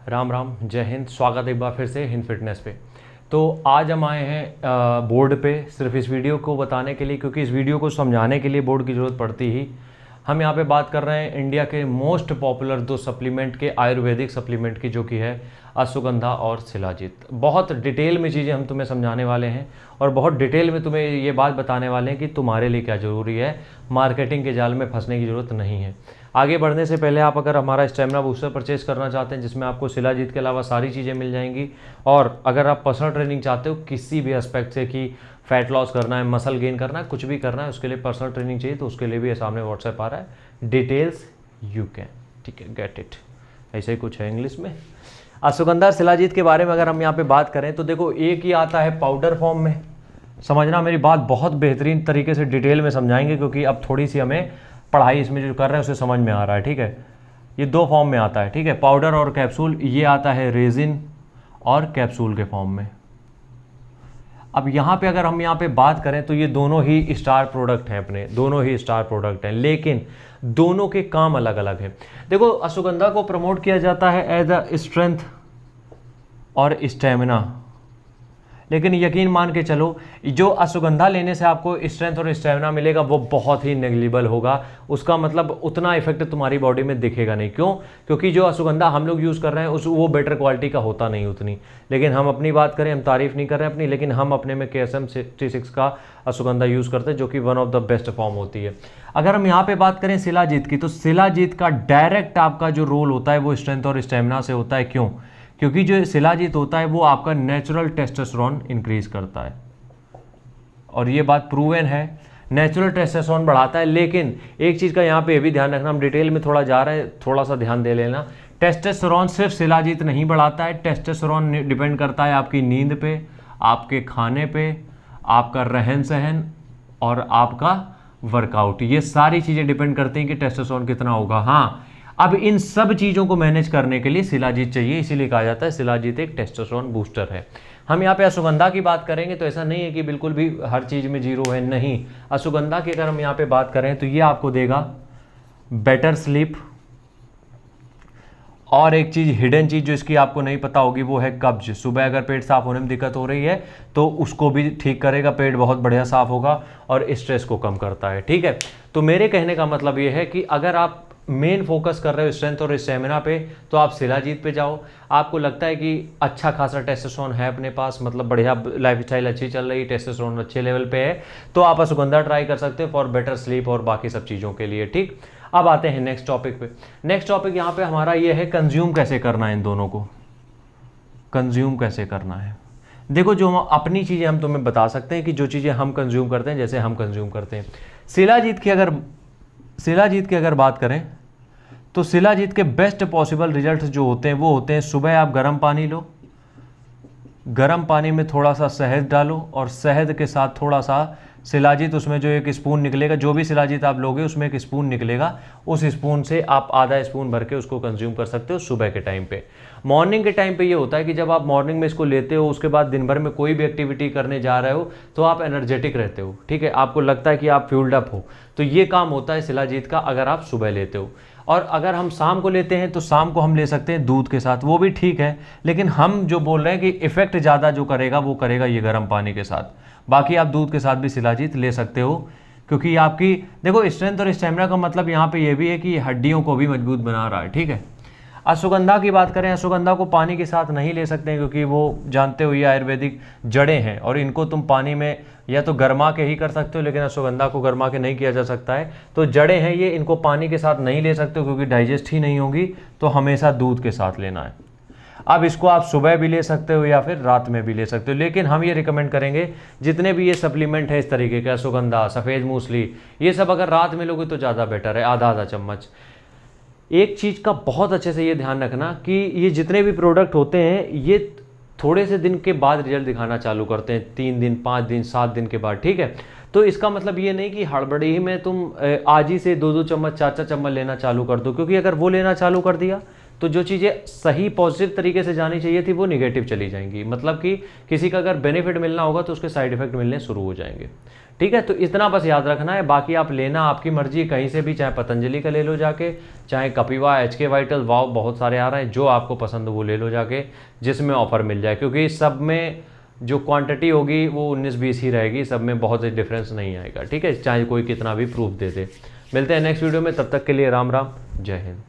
राम राम, जय हिंद। स्वागत है एक बार फिर से हिंद फिटनेस पे। तो आज हम आए हैं बोर्ड पे सिर्फ इस वीडियो को बताने के लिए, क्योंकि इस वीडियो को समझाने के लिए बोर्ड की ज़रूरत पड़ती ही। हम यहाँ पे बात कर रहे हैं इंडिया के मोस्ट पॉपुलर दो सप्लीमेंट के, आयुर्वेदिक सप्लीमेंट की, जो कि है अश्वगंधा और शिलाजीत। बहुत डिटेल में चीज़ें हम तुम्हें समझाने वाले हैं और बहुत डिटेल में तुम्हें ये बात बताने वाले हैं कि तुम्हारे लिए क्या ज़रूरी है। मार्केटिंग के जाल में फंसने की ज़रूरत नहीं है। आगे बढ़ने से पहले आप अगर हमारा स्टेमिना बूस्टर परचेज करना चाहते हैं, जिसमें आपको शिलाजीत के अलावा सारी चीज़ें मिल जाएंगी, और अगर आप पर्सनल ट्रेनिंग चाहते हो किसी भी एस्पेक्ट से कि फैट लॉस करना है, मसल गेन करना है, कुछ भी करना है, उसके लिए पर्सनल ट्रेनिंग चाहिए, तो उसके लिए भी सामने व्हाट्सएप आ रहा है, डिटेल्स यू कैन, ठीक है, गेट इट। ऐसे ही कुछ है इंग्लिश में। अश्वगंधा और शिलाजीत के बारे में अगर हम यहाँ पे बात करें तो देखो, एक ही आता है पाउडर फॉर्म में। समझना, मेरी बात बहुत बेहतरीन तरीके से डिटेल में समझाएंगे, क्योंकि अब थोड़ी सी हमें पढ़ाई इसमें जो कर रहे हैं उसे समझ में आ रहा है, ठीक है। ये दो फॉर्म में आता है, ठीक है, पाउडर और कैप्सूल। ये आता है रेजिन और कैप्सूल के फॉर्म में। अब यहाँ पे अगर हम यहाँ पे बात करें तो ये दोनों ही स्टार प्रोडक्ट हैं, अपने दोनों ही स्टार प्रोडक्ट हैं, लेकिन दोनों के काम अलग अलग हैं। देखो, अश्वगंधा को प्रमोट किया जाता है एज अ स्ट्रेंथ और स्टेमिना, लेकिन यकीन मान के चलो, जो अश्वगंधा लेने से आपको स्ट्रेंथ और स्टेमिना मिलेगा वो बहुत ही नेग्लिजिबल होगा। उसका मतलब उतना इफेक्ट तुम्हारी बॉडी में दिखेगा नहीं। क्यों? क्योंकि जो अश्वगंधा हम लोग यूज़ कर रहे हैं वो बेटर क्वालिटी का होता नहीं उतनी। लेकिन हम अपनी बात करें, हम तारीफ नहीं कर रहे हैं अपनी, लेकिन हम अपने में KSM 66 का अश्वगंधा यूज़ करते हैं, जो कि one of the best form होती है। अगर हम यहाँ पे बात करें शिलाजीत की, तो शिलाजीत का डायरेक्ट आपका जो रोल होता है वो स्ट्रेंथ और स्टेमिना से होता है। क्यों? क्योंकि जो शिलाजीत होता है वो आपका नेचुरल टेस्टोस्टेरोन इंक्रीज करता है, और ये बात प्रूवन है, नेचुरल टेस्टोस्टेरोन बढ़ाता है। लेकिन एक चीज़ का यहाँ पे भी ध्यान रखना, हम डिटेल में थोड़ा जा रहे हैं, थोड़ा सा ध्यान दे लेना। टेस्टोस्टेरोन सिर्फ शिलाजीत नहीं बढ़ाता है। टेस्टोस्टेरोन डिपेंड करता है आपकी नींद पे, आपके खाने पे, आपका रहन सहन और आपका वर्कआउट। ये सारी चीज़ें डिपेंड करती हैं कि टेस्टोस्टेरोन कितना होगा। हाँ, अब इन सब चीज़ों को मैनेज करने के लिए शिलाजीत चाहिए, इसीलिए कहा जाता है शिलाजीत एक टेस्टोस्टेरोन बूस्टर है। हम यहाँ पे अश्वगंधा की बात करेंगे तो ऐसा नहीं है कि बिल्कुल भी हर चीज़ में जीरो है, नहीं। अश्वगंधा की अगर हम यहाँ पे बात करें तो ये आपको देगा बेटर स्लीप, और एक चीज़, हिडन चीज़ जो इसकी आपको नहीं पता होगी, वो है कब्ज। सुबह अगर पेट साफ होने में दिक्कत हो रही है तो उसको भी ठीक करेगा, पेट बहुत बढ़िया साफ होगा, और स्ट्रेस को कम करता है, ठीक है। तो मेरे कहने का मतलब ये है कि अगर आप मेन फोकस कर रहे हो स्ट्रेंथ और स्टेमिना पे, तो आप शिलाजीत पे जाओ। आपको लगता है कि अच्छा खासा टेस्टोस्टेरोन है अपने पास, मतलब बढ़िया लाइफस्टाइल अच्छी चल रही, टेस्टोस्टेरोन अच्छे लेवल पे है, तो आप अश्वगंधा ट्राई कर सकते हो फॉर बेटर स्लीप और बाकी सब चीज़ों के लिए, ठीक। अब आते हैं नेक्स्ट टॉपिक पे। नेक्स्ट टॉपिक यहाँ पे हमारा ये है, कंज्यूम कैसे करना है, इन दोनों को कंज्यूम कैसे करना है। देखो, जो अपनी चीज़ें हम तुम्हें बता सकते हैं कि जो चीज़ें हम कंज्यूम करते हैं, जैसे हम कंज्यूम करते हैं शिलाजीत की अगर बात करें तो शिलाजीत के बेस्ट पॉसिबल रिजल्ट्स जो होते हैं वो होते हैं, सुबह आप गर्म पानी लो, गर्म पानी में थोड़ा सा शहद डालो, और शहद के साथ थोड़ा सा शिलाजीत, उसमें जो एक स्पून निकलेगा, जो भी शिलाजीत आप लोगे उसमें एक स्पून निकलेगा, उस स्पून से आप आधा स्पून भर के उसको कंज्यूम कर सकते हो सुबह के टाइम पे। मॉर्निंग के टाइम पे ये होता है कि जब आप मॉर्निंग में इसको लेते हो, उसके बाद दिन भर में कोई भी एक्टिविटी करने जा रहे हो तो आप एनर्जेटिक रहते हो, ठीक है, आपको लगता है कि आप फ्यूल्ड अप हो, तो ये काम होता है शिलाजीत का अगर आप सुबह लेते हो। और अगर हम शाम को लेते हैं तो शाम को हम ले सकते हैं दूध के साथ, वो भी ठीक है, लेकिन हम जो बोल रहे हैं कि इफेक्ट ज़्यादा जो करेगा वो करेगा ये गर्म पानी के साथ। बाकी आप दूध के साथ भी शिलाजीत ले सकते हो, क्योंकि आपकी देखो स्ट्रेंथ और स्टेमिना का मतलब यहाँ पे ये भी है कि हड्डियों को भी मजबूत बना रहा है, ठीक है। अश्वगंधा की बात करें, अश्वगंधा को पानी के साथ नहीं ले सकते हैं, क्योंकि वो जानते हो ये आयुर्वेदिक जड़ें हैं, और इनको तुम पानी में या तो गर्मा के ही कर सकते हो, लेकिन अश्वगंधा को गर्मा के नहीं किया जा सकता है। तो जड़ें हैं ये, इनको पानी के साथ नहीं ले सकते हो क्योंकि डाइजेस्ट ही नहीं होगी, तो हमेशा दूध के साथ लेना है। अब इसको आप सुबह भी ले सकते हो या फिर रात में भी ले सकते हो, लेकिन हम ये रिकमेंड करेंगे जितने भी ये सप्लीमेंट है इस तरीके के, अश्वगंधा, सफ़ेद मूसली, ये सब अगर रात में लोगे तो ज़्यादा बेटर है, आधा आधा चम्मच। एक चीज़ का बहुत अच्छे से ये ध्यान रखना कि ये जितने भी प्रोडक्ट होते हैं ये थोड़े से दिन के बाद रिजल्ट दिखाना चालू करते हैं, 3 दिन, 5 दिन, 7 दिन के बाद, ठीक है। तो इसका मतलब ये नहीं कि हड़बड़ी ही में तुम आज ही से 2-2 चम्मच, 4-4 चम्मच लेना चालू कर दो, क्योंकि अगर वो लेना चालू कर दिया तो जो चीज़ें सही पॉजिटिव तरीके से जानी चाहिए थी वो निगेटिव चली जाएंगी। मतलब कि किसी का अगर बेनिफिट मिलना होगा तो उसके साइड इफेक्ट मिलने शुरू हो जाएंगे। ठीक है, तो इतना बस याद रखना है। बाकी आप लेना आपकी मर्जी, कहीं से भी, चाहे पतंजलि का ले लो जाके, चाहे कपिवा, HK वाइटल, वाव बहुत सारे आ रहे हैं, जो आपको पसंद हो वो ले लो जाके, जिसमें ऑफर मिल जाए। क्योंकि सब में जो क्वांटिटी होगी वो 19-20 ही रहेगी, सब में बहुत डिफरेंस नहीं आएगा। ठीक है, चाहे कोई कितना भी प्रूफ दे दे। मिलते हैं नेक्स्ट वीडियो में, तब तक के लिए राम राम, जय हिंद।